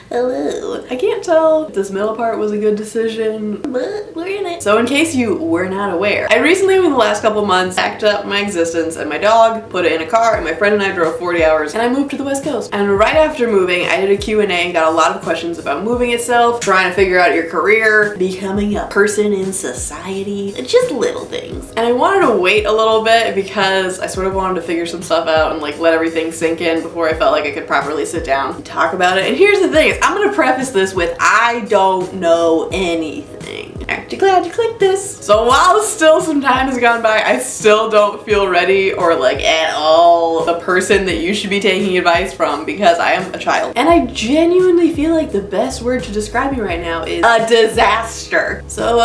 Hello. I can't tell if this middle part was a good decision, but we're in it. So in case you were not aware, I recently, in the last couple months, packed up my existence and my dog, put it in a car, and my friend and I drove 40 hours, and I moved to the West Coast. And right after moving, I did a Q&A and got a lot of questions about moving itself, trying to figure out your career, becoming a person in society, just little things. And I wanted to wait a little bit because I sort of wanted to figure some stuff out and like let everything sink in before I felt like I could properly sit down and talk about it. And here's the thing, is I'm gonna preface this with I don't know anything. Aren't you glad you clicked this? So while still some time has gone by, I still don't feel ready or like at all the person that you should be taking advice from because I am a child. And I genuinely feel like the best word to describe me right now is a disaster. So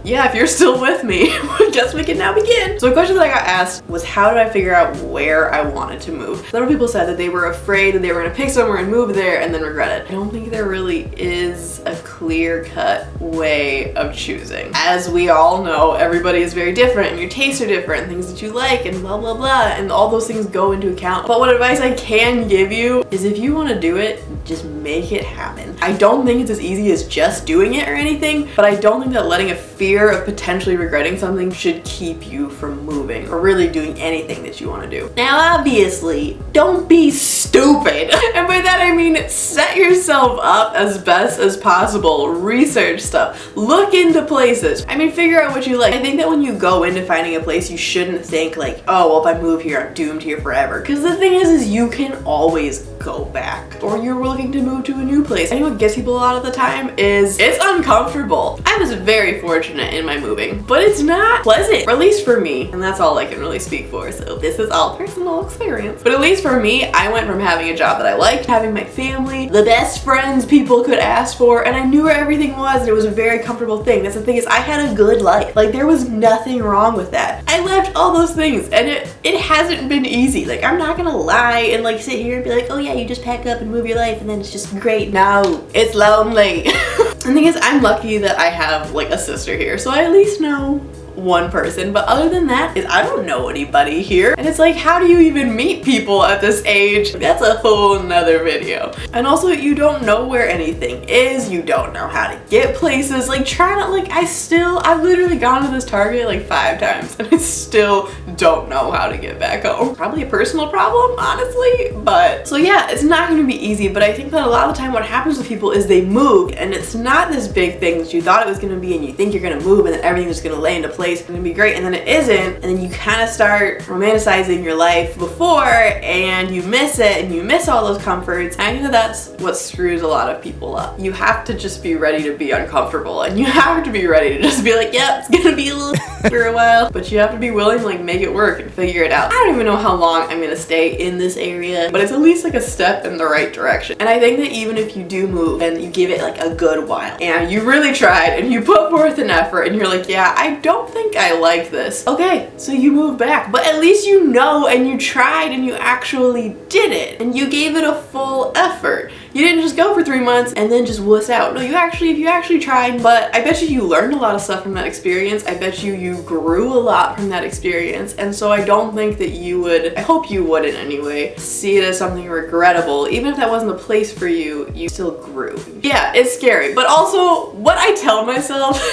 yeah, if you're still with me, I guess we can now begin. So a question that I got asked was how did I figure out where I wanted to move? Several people said that they were afraid that they were gonna pick somewhere and move there and then regret it. I don't think there really is a clear-cut way of choosing. As we all know, everybody is very different and your tastes are different, things that you like and blah blah blah, and all those things go into account. But what advice I can give you is if you want to do it, just make it happen. I don't think it's as easy as just doing it or anything, but I don't think that letting a fear of potentially regretting something should keep you from moving or really doing anything that you want to do. Now obviously, don't be stupid. And by that I mean set yourself up as best as possible, research stuff, look into places. I mean, figure out what you like. I think that when you go into finding a place, you shouldn't think like, oh, well, if I move here, I'm doomed here forever. Because the thing is you can always go back. Or you're looking to move to a new place. I think what gets people a lot of the time is it's uncomfortable. I was very fortunate in my moving, but it's not pleasant, or at least for me. And that's all I can really speak for. So this is all personal experience. But at least for me, I went from having a job that I liked, having my family, the best friends people could ask for, and I knew where everything was, and it was a very comfortable thing. That's the thing, is I had a good life. Like there was nothing wrong with that. I left all those things and it hasn't been easy. Like I'm not gonna lie and like sit here and be like, oh yeah, you just pack up and move your life and then it's just great. No, it's lonely. The thing is, I'm lucky that I have like a sister here, so I at least know one person, but other than that is I don't know anybody here. And it's like, how do you even meet people at this age? That's a whole nother video. And also, you don't know where anything is, you don't know how to get places. Like trying to, like I've literally gone to this Target like 5 times and I still don't know how to get back home. Probably a personal problem, honestly, but so yeah, it's not going to be easy. But I think that a lot of the time what happens with people is they move and it's not this big thing that you thought it was going to be, and you think you're going to move and then everything's just going to lay into place and it'll be great, and then it isn't, and then you kind of start romanticizing your life before and you miss it and you miss all those comforts. And I think that that's what screws a lot of people up. You have to just be ready to be uncomfortable, and you have to be ready to just be like, yep, it's gonna be a little for a while, but you have to be willing to like make it work and figure it out. I don't even know how long I'm gonna stay in this area, but it's at least like a step in the right direction. And I think that even if you do move and you give it like a good while and you really tried and you put forth an effort and you're like, yeah, I don't think I like this. Okay, so you move back, but at least you know and you tried and you actually did it and you gave it a full effort. You didn't just go for 3 months and then just wuss out. No, you actually tried, but I bet you learned a lot of stuff from that experience. I bet you grew a lot from that experience. And so I don't think that you would, I hope you wouldn't anyway, see it as something regrettable. Even if that wasn't the place for you, you still grew. Yeah, it's scary, but also what I tell myself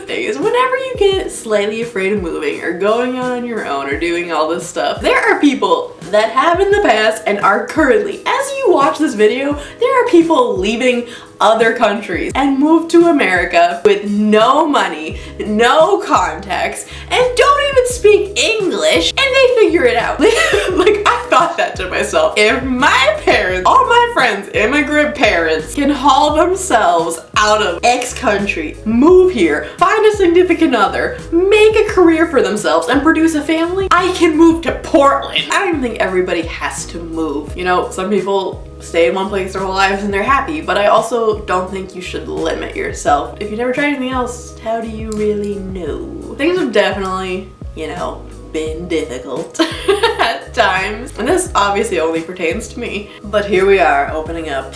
is whenever you get slightly afraid of moving or going out on your own or doing all this stuff, there are people that have in the past and are currently, as you watch this video, there are people leaving other countries and move to America with no money, no contacts, and don't even speak English, and they figure it out. Like, I thought that to myself. If my parents, all my friends, immigrant parents, can haul themselves out of X country, move here, find a significant other, make a career for themselves, and produce a family, I can move to Portland. I don't even think everybody has to move. You know, some people stay in one place their whole lives and they're happy, but I also don't think you should limit yourself. If you never tried anything else, how do you really know? Things have definitely, you know, been difficult at times, and this obviously only pertains to me, but here we are opening up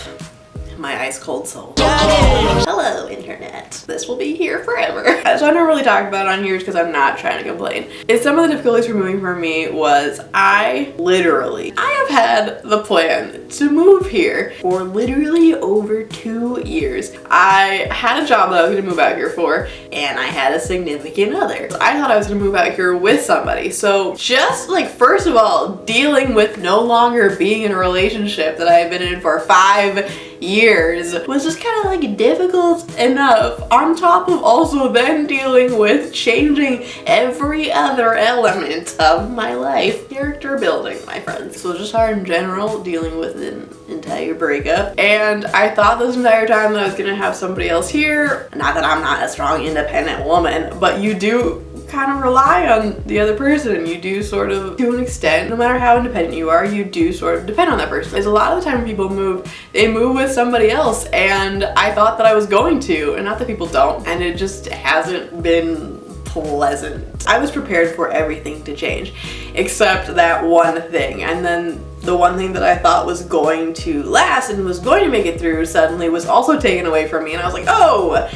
my ice cold soul. Hello, internet. This will be here forever. So I don't really talk about it on here because I'm not trying to complain. Some of the difficulties for moving for me was I have had the plan to move here for literally over 2 years. I had a job that I was gonna move out here for, and I had a significant other. I thought I was gonna move out here with somebody. So just like, first of all, dealing with no longer being in a relationship that I had been in for 5 years was just kind of like difficult enough, on top of also then dealing with changing every other element of my life. Character building, my friends. So just hard in general, dealing with an entire breakup. And I thought this entire time that I was gonna have somebody else here. Not that I'm not a strong independent woman, but you do kind of rely on the other person. You do sort of, to an extent, no matter how independent you are, you do sort of depend on that person. There's a lot of the time when people move, they move with somebody else, and I thought that I was going to, and not that people don't, and it just hasn't been pleasant. I was prepared for everything to change, except that one thing, and then the one thing that I thought was going to last and was going to make it through suddenly was also taken away from me, and I was like, oh,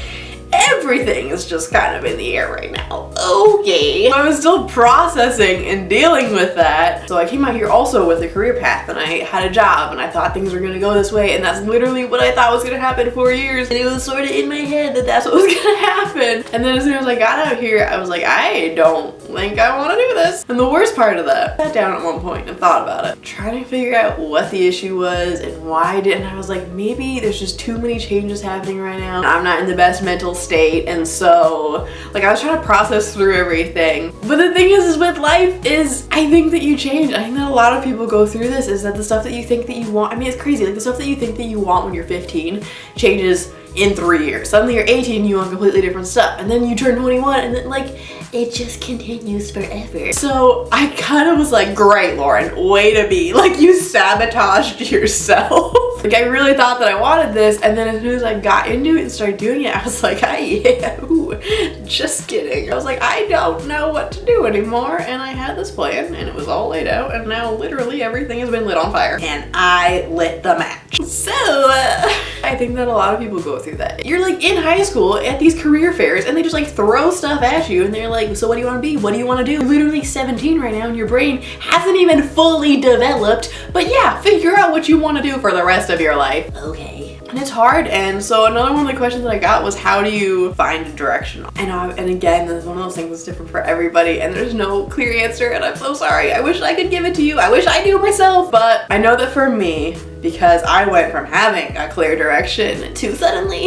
everything is just kind of in the air right now. Okay. I was still processing and dealing with that. So I came out here also with a career path, and I had a job, and I thought things were gonna go this way, and that's literally what I thought was gonna happen for years. And it was sort of in my head that that's what was gonna happen. And then as soon as I got out here, I was like, I don't think I want to do this. And the worst part of that, I sat down at one point and thought about it, trying to figure out what the issue was and why I didn't. I was like, maybe there's just too many changes happening right now. I'm not in the best mental state, and so like I was trying to process through everything. But the thing is with life is, I think that you change. I think that a lot of people go through this, is that the stuff that you think that you want, I mean, it's crazy, like the stuff that you think that you want when you're 15 changes in 3 years. Suddenly you're 18, you want completely different stuff, and then you turn 21, and then like it just continues forever. So I kind of was like, great, Lauren, way to be. Like, you sabotaged yourself. Like, I really thought that I wanted this, and then as soon as I got into it and started doing it, I was like, just kidding. I was like, I don't know what to do anymore, and I had this plan, and it was all laid out, and now literally everything has been lit on fire, and I lit the match. So, I think that a lot of people go through that. You're like in high school at these career fairs, and they just like throw stuff at you, and they're like, so what do you want to be? What do you want to do? You're literally 17 right now, and your brain hasn't even fully developed, but yeah, figure out what you want to do for the rest of your life. Okay. And it's hard, and so another one of the questions that I got was, how do you find a direction? And again, this is one of those things that's different for everybody, and there's no clear answer, and I'm so sorry. I wish I could give it to you. I wish I knew myself, but I know that for me, because I went from having a clear direction to suddenly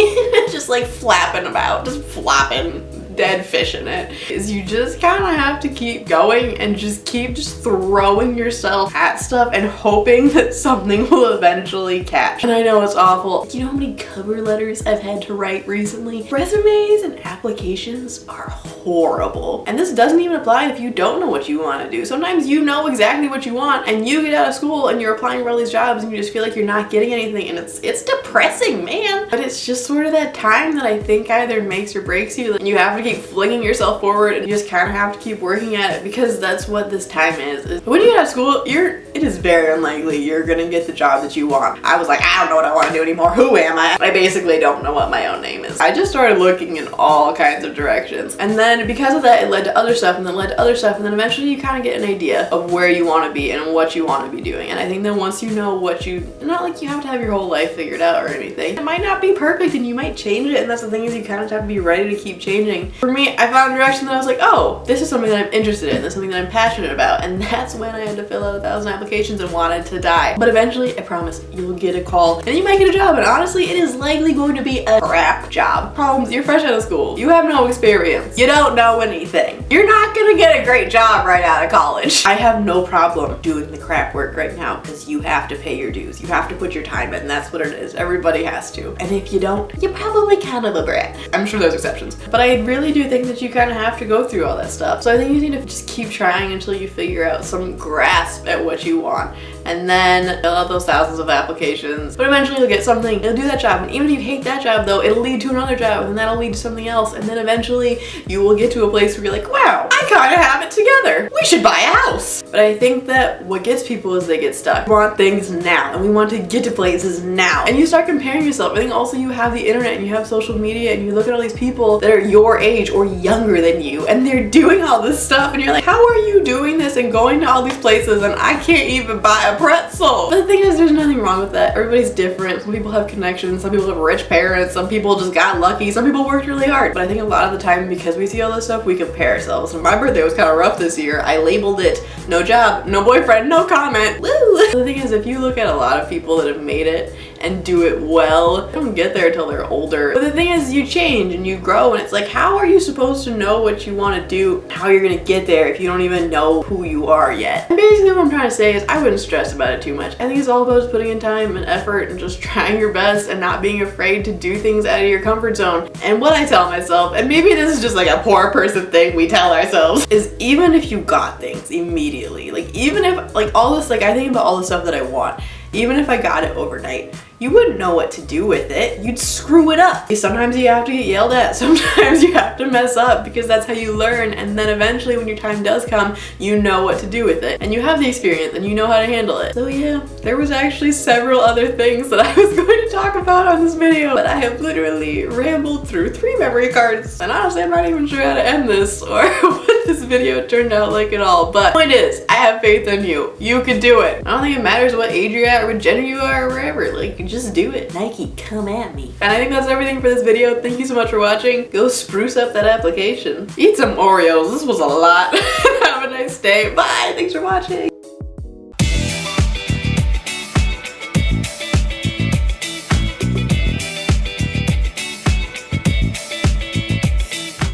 just like flapping about, just flopping, dead fish in it, is you just kind of have to keep going and just keep throwing yourself at stuff and hoping that something will eventually catch. And I know it's awful. Do you know how many cover letters I've had to write recently? Resumes and applications are horrible. And this doesn't even apply if you don't know what you want to do. Sometimes you know exactly what you want, and you get out of school and you're applying for all these jobs and you just feel like you're not getting anything, and it's depressing, man. But it's just sort of that time that I think either makes or breaks you. Like, you have to keep flinging yourself forward, and you just kind of have to keep working at it, because that's what this time is. When you get out of school, it is very unlikely you're gonna get the job that you want. I was like, I don't know what I want to do anymore. Who am I? I basically don't know what my own name is. I just started looking in all kinds of directions, and then because of that, it led to other stuff, and then led to other stuff, and then eventually you kind of get an idea of where you want to be and what you want to be doing. And I think that once you know what not like you have to have your whole life figured out or anything. It might not be perfect, and you might change it, and that's the thing, is you kind of have to be ready to keep changing. For me, I found a direction that I was like, oh, this is something that I'm interested in, this is something that I'm passionate about, and that's when I had to fill out 1,000 applications and wanted to die. But eventually, I promise, you'll get a call, and you might get a job, and honestly, it is likely going to be a crap job. Problems, you're fresh out of school, you have no experience, you don't know anything. You're not gonna get a great job right out of college. I have no problem doing the crap work right now, because you have to pay your dues. You have to put your time in, that's what it is. Everybody has to. And if you don't, you're probably kind of a brat. I'm sure there's exceptions, but I really do think that you kind of have to go through all that stuff. So I think you need to just keep trying until you figure out some grasp at what you want, and then fill out those thousands of applications. But eventually you'll get something, you'll do that job, and even if you hate that job though, it'll lead to another job, and that'll lead to something else, and then eventually you will get to a place where you're like, wow, I kind of have it together. We should buy a house. But I think that what gets people is they get stuck. We want things now and we want to get to places now. And you start comparing yourself. I think also you have the internet and you have social media and you look at all these people that are your age or younger than you and they're doing all this stuff and you're like, how are you doing this and going to all these places and I can't even buy a pretzel? But the thing is, there's nothing wrong with that. Everybody's different. Some people have connections, some people have rich parents, some people just got lucky, some people worked really hard. But I think a lot of the time, because we see all this stuff, we compare ourselves. And my birthday was kind of rough this year. I labeled it no job, no boyfriend, no comment. Woo! The thing is, if you look at a lot of people that have made it and do it well, they don't get there until they're older. But the thing is, you change and you grow and it's like, how are you supposed to know what you want to do, how you're gonna get there if you don't even know who you are yet? And basically what I'm trying to say is I wouldn't stress about it too much. I think it's all about just putting in time and effort and just trying your best and not being afraid to do things out of your comfort zone. And what I tell myself, and maybe this is just like a poor person thing we tell ourselves, is even if you got things immediately, like even if like all this, like I think about all the stuff that I want, even if I got it overnight, you wouldn't know what to do with it. You'd screw it up. Sometimes you have to get yelled at. Sometimes you have to mess up because that's how you learn. And then eventually when your time does come, you know what to do with it. And you have the experience and you know how to handle it. So yeah, there was actually several other things that I was going to talk about on this video, but I have literally rambled through 3 memory cards. And honestly, I'm not even sure how to end this or what this video turned out like at all. But the point is, I have faith in you. You can do it. I don't think it matters what age you're at or what gender you are or wherever. Like, just do it. Nike, come at me. And I think that's everything for this video. Thank you so much for watching. Go spruce up that application. Eat some Oreos. This was a lot. Have a nice day. Bye. Thanks for watching.